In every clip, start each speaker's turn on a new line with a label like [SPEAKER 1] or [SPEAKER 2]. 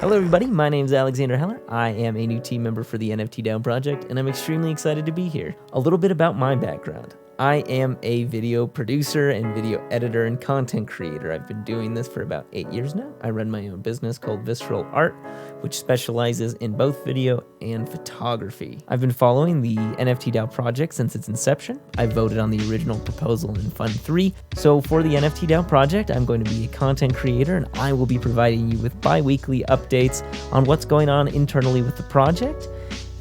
[SPEAKER 1] Hello everybody, my name is Alexander Heller. I am a new team member for the NFT-DAO project, and I'm extremely excited to be here. A little bit about my background. I am a video producer and video editor and content creator. I've been doing this for about 8 years now. I run my own business called Visceral Art, which specializes in both video and photography. I've been following the NFT-DAO project since its inception. I voted on the original proposal in Fund 3. So for the NFT-DAO project, I'm going to be a content creator, and I will be providing you with bi-weekly updates on what's going on internally with the project.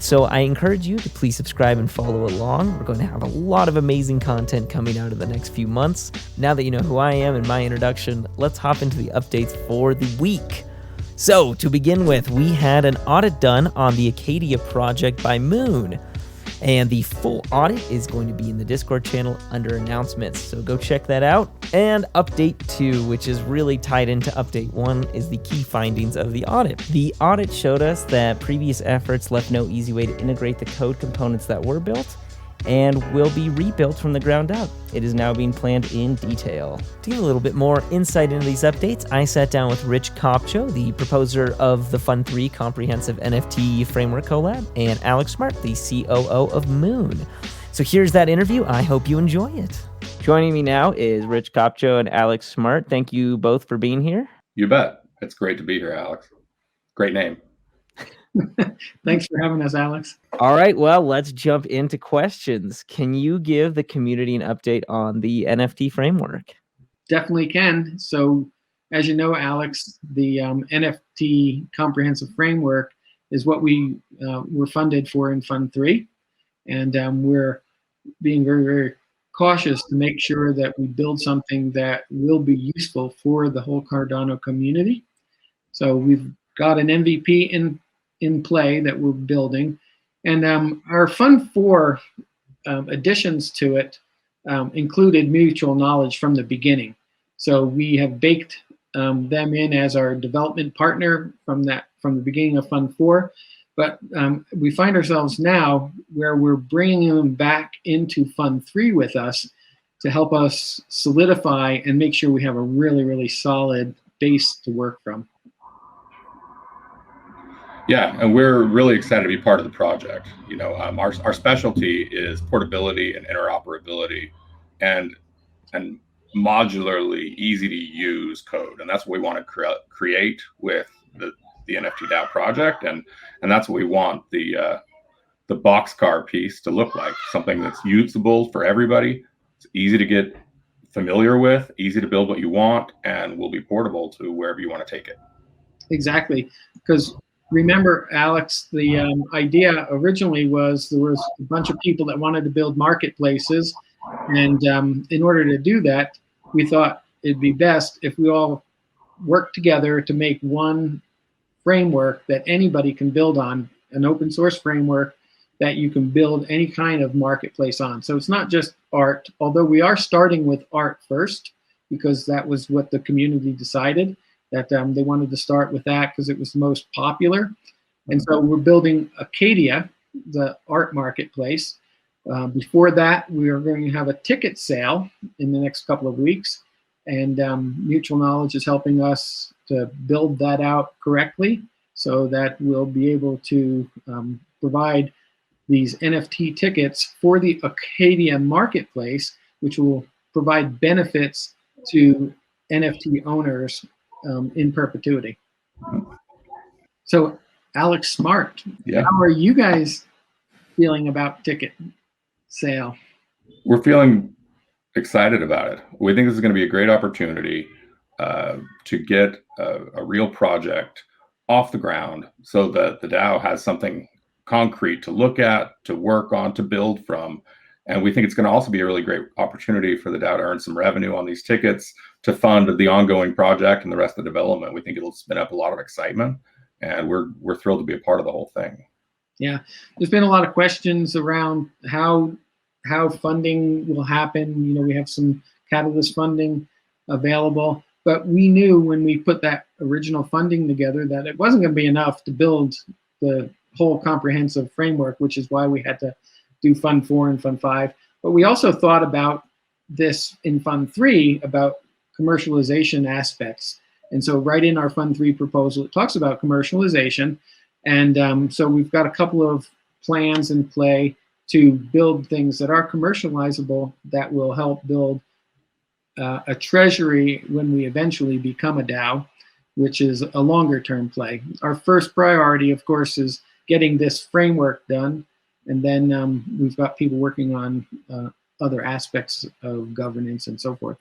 [SPEAKER 1] So I encourage you to please subscribe and follow along. We're going to have a lot of amazing content coming out in the next few months. Now that you know who I am and my introduction, let's hop into the updates for the week. So to begin with, we had an audit done on the Acadia project by Moon. And the full audit is going to be in the Discord channel under announcements. So go check that out. And update 2, which is really tied into update 1, is the key findings of the audit. The audit showed us that previous efforts left no easy way to integrate the code components that were built and will be rebuilt from the ground up. It is now being planned in detail. To give a little bit more insight into these updates, I sat down with Rich Kopcho, the proposer of the Fund 3 Comprehensive NFT Framework Collab, and Alex Smart, the COO of Moon. So here's that interview. I hope you enjoy it. Joining me now is Rich Kopcho and Alex Smart. Thank you both for being here.
[SPEAKER 2] You bet. It's great to be here, Alex. Great name.
[SPEAKER 3] Thanks for having us, Alex.
[SPEAKER 1] All right, well, let's jump into questions. Can you give the community an update on the NFT framework?
[SPEAKER 3] Definitely can. So, as you know, Alex, the NFT Comprehensive Framework is what we were funded for in Fund 3. And we're being very, very cautious to make sure that we build something that will be useful for the whole Cardano community. So we've got an MVP in play that we're building. And our Fund 4 additions to it included mutual knowledge from the beginning. So we have baked them in as our development partner from the beginning of Fund 4. But we find ourselves now where we're bringing them back into Fund 3 with us to help us solidify and make sure we have a really, really solid base to work from.
[SPEAKER 2] Yeah, and we're really excited to be part of the project. You know, our specialty is portability and interoperability, and modularly easy to use code, and that's what we want to create with the NFT-DAO project, and that's what we want the boxcar piece to look like, something that's usable for everybody. It's easy to get familiar with, easy to build what you want, and will be portable to wherever you want to take it. Exactly,
[SPEAKER 3] because remember, Alex, the idea originally was there was a bunch of people that wanted to build marketplaces. And in order to do that, we thought it'd be best if we all worked together to make one framework that anybody can build on, an open source framework that you can build any kind of marketplace on. So it's not just art, although we are starting with art first, because that was what the community decided, that they wanted to start with that because it was the most popular. And so we're building Acadia, the art marketplace. Before that, we are going to have a ticket sale in the next couple of weeks. And Mutual Knowledge is helping us to build that out correctly so that we'll be able to provide these NFT tickets for the Acadia marketplace, which will provide benefits to NFT owners in perpetuity. So, Alex Smart, How are you guys feeling about ticket sale?
[SPEAKER 2] We're feeling excited about it. We think this is going to be a great opportunity to get a real project off the ground so that the DAO has something concrete to look at, to work on, to build from. And we think it's going to also be a really great opportunity for the DAO to earn some revenue on these tickets to fund the ongoing project and the rest of the development. We think it'll spin up a lot of excitement, and we're thrilled to be a part of the whole thing.
[SPEAKER 3] Yeah, there's been a lot of questions around how funding will happen. You know, we have some Catalyst funding available, but we knew when we put that original funding together that it wasn't going to be enough to build the whole comprehensive framework, which is why we had to do Fund 4 and Fund 5. But we also thought about this in Fund 3 about commercialization aspects. And so right in our Fund 3 proposal, it talks about commercialization. And so we've got a couple of plans in play to build things that are commercializable that will help build a treasury when we eventually become a DAO, which is a longer term play. Our first priority, of course, is getting this framework done. And then we've got people working on other aspects of governance and so forth.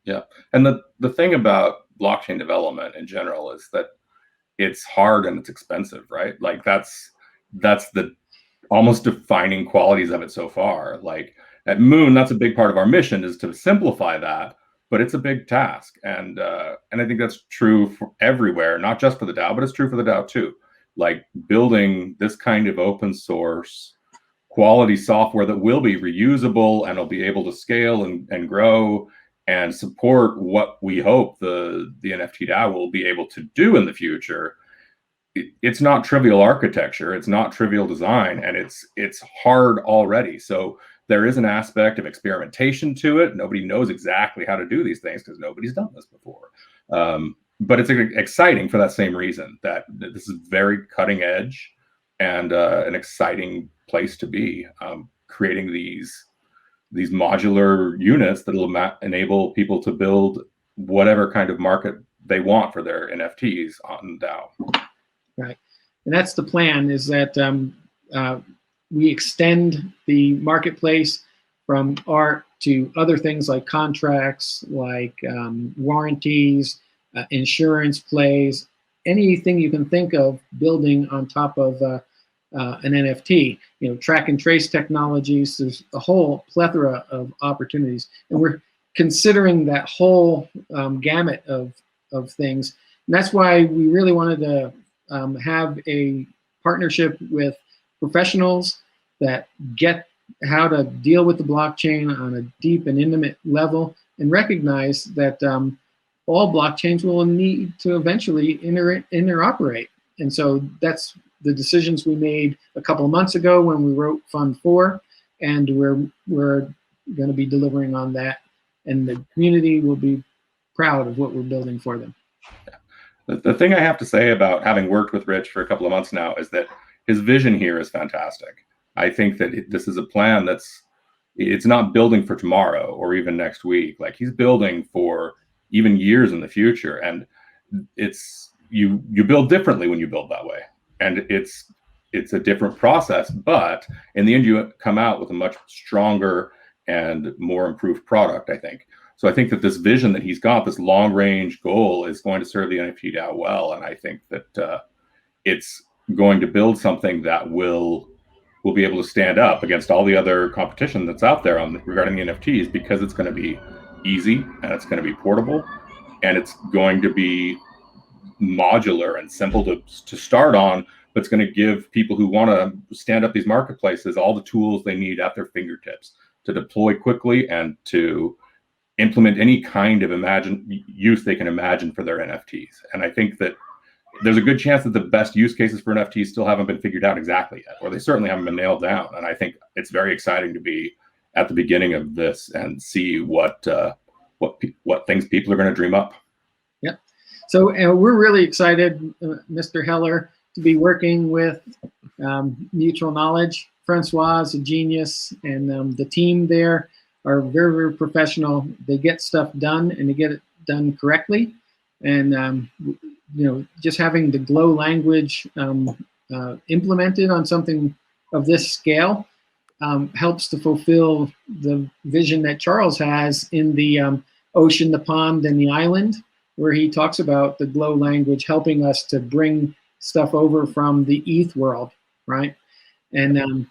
[SPEAKER 2] Yeah. And the thing about blockchain development in general is that it's hard and it's expensive, right? Like that's the almost defining qualities of it so far. Like at Moon, that's a big part of our mission, is to simplify that, but it's a big task. And I think that's true for everywhere, not just for the DAO, but it's true for the DAO too. Like building this kind of open source quality software that will be reusable and will be able to scale and grow and support what we hope the NFT-DAO will be able to do in the future. It's not trivial architecture, it's not trivial design, and it's hard already. So there is an aspect of experimentation to it. Nobody knows exactly how to do these things because nobody's done this before. But it's exciting for that same reason, that this is very cutting edge and an exciting place to be, creating these modular units that will enable people to build whatever kind of market they want for their NFTs on DAO.
[SPEAKER 3] Right, and that's the plan, is that we extend the marketplace from art to other things like contracts, like warranties, insurance plays, anything you can think of building on top of an NFT. Track and trace technologies. There's a whole plethora of opportunities, and we're considering that whole gamut of things. And that's why we really wanted to have a partnership with professionals that get how to deal with the blockchain on a deep and intimate level, and recognize that all blockchains will need to eventually interoperate. And so that's the decisions we made a couple of months ago when we wrote Fund 4, and we're going to be delivering on that, and the community will be proud of what we're building for them.
[SPEAKER 2] The thing I have to say about having worked with Rich for a couple of months now is that his vision here is fantastic. I think that this is a plan it's not building for tomorrow or even next week. Like, he's building for even years in the future. And you build differently when you build that way. And it's a different process, but in the end, you come out with a much stronger and more improved product, I think. So I think that this vision that he's got, this long range goal, is going to serve the NFT DAO well. And I think that it's going to build something that will be able to stand up against all the other competition that's out there regarding the NFTs, because it's going to be easy and it's going to be portable and it's going to be modular and simple to start on, but it's going to give people who want to stand up these marketplaces all the tools they need at their fingertips to deploy quickly and to implement any kind of use they can imagine for their NFTs. And I think that there's a good chance that the best use cases for NFTs still haven't been figured out exactly yet, or they certainly haven't been nailed down. And I think it's very exciting to be at the beginning of this and see what things people are going to dream up.
[SPEAKER 3] Yep. So we're really excited, Mr. Heller, to be working with Mutual Knowledge. Francois is a genius, and the team there are very, very professional. They get stuff done, and they get it done correctly. And just having the Glow language implemented on something of this scale helps to fulfill the vision that Charles has in the ocean, the pond, and the island, where he talks about the Glow language helping us to bring stuff over from the ETH world, right? And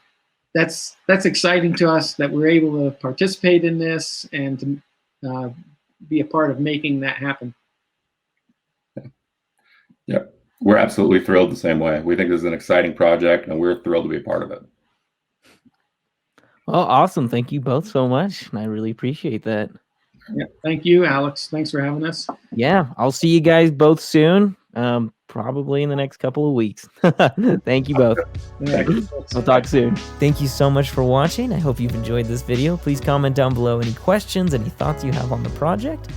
[SPEAKER 3] that's exciting to us that we're able to participate in this and to be a part of making that happen.
[SPEAKER 2] Yeah, we're absolutely thrilled the same way. We think this is an exciting project, and we're thrilled to be a part of it.
[SPEAKER 1] Well, awesome. Thank you both so much. And I really appreciate that.
[SPEAKER 3] Yeah, thank you, Alex. Thanks for having us.
[SPEAKER 1] Yeah, I'll see you guys both soon, probably in the next couple of weeks. Thank you both.
[SPEAKER 3] Right.
[SPEAKER 1] We'll talk soon. Thank you so much for watching. I hope you've enjoyed this video. Please comment down below any questions, any thoughts you have on the project.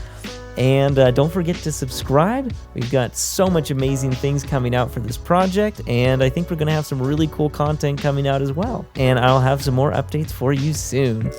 [SPEAKER 1] And don't forget to subscribe. We've got so much amazing things coming out for this project, and I think we're going to have some really cool content coming out as well. And I'll have some more updates for you soon.